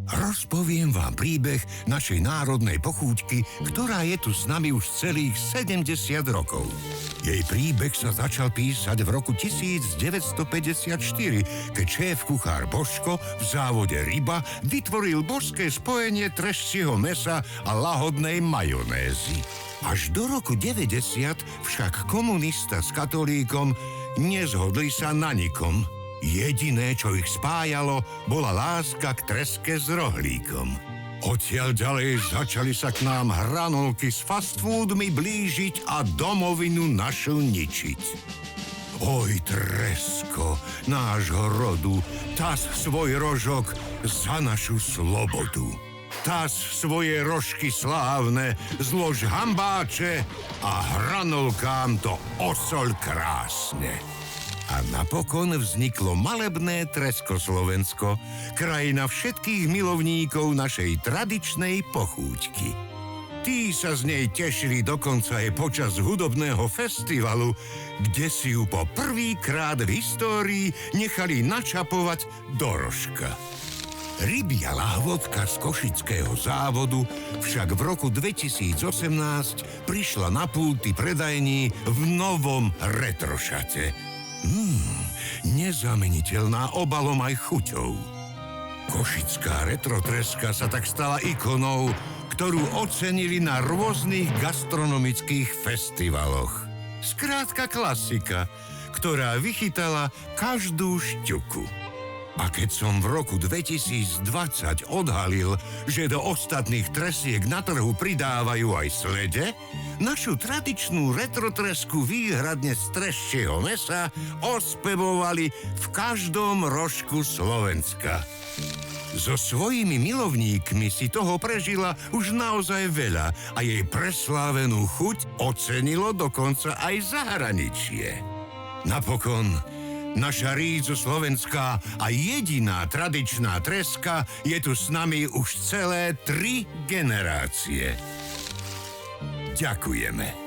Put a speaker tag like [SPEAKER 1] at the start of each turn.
[SPEAKER 1] Rozpoviem vám príbeh našej národnej pochúťky, ktorá je tu s nami už celých 70 rokov. Jej príbeh sa začal písať v roku 1954, keď šéf-kuchár Božko v závode Ryba vytvoril božské spojenie trešcieho mesa a lahodnej majonézy. Až do roku 90 však komunista s katolíkom nezhodli sa na nikom. Jediné, čo ich spájalo, bola láska k treske s rohlíkom. Odtiaľ ďalej začali sa k nám hranolky s fast foodmi blížiť a domovinu našu ničiť. Oj, tresko nášho rodu, tas svoj rožok za našu slobodu. Tas svoje rožky slávne, zlož hambáče a hranolkám to osoľ krásne. A napokon vzniklo malebné Tresko-Slovensko, krajina všetkých milovníkov našej tradičnej pochúťky. Tí sa z nej tešili dokonca aj počas hudobného festivalu, kde si ju po prvýkrát v histórii nechali načapovať do rožka. Rybia lahvodka z košického závodu však v roku 2018 prišla na pulty predajní v novom retrošate. Nezameniteľná obalom aj chuťou. Košická retrotreska sa tak stala ikonou, ktorú ocenili na rôznych gastronomických festivaloch. Skrátka klasika, ktorá vychytala každú šťuku. A keď som v roku 2020 odhalil, že do ostatných tresiek na trhu pridávajú aj slede, našu tradičnú retrotresku výhradne z treščieho mesa ospevovali v každom rožku Slovenska. So svojimi milovníkmi si toho prežila už naozaj veľa a jej preslávenú chuť ocenilo dokonca aj zahraničie. Napokon naša rídzo slovenská a jediná tradičná treska je tu s nami už celé 3 generácie. Ďakujeme.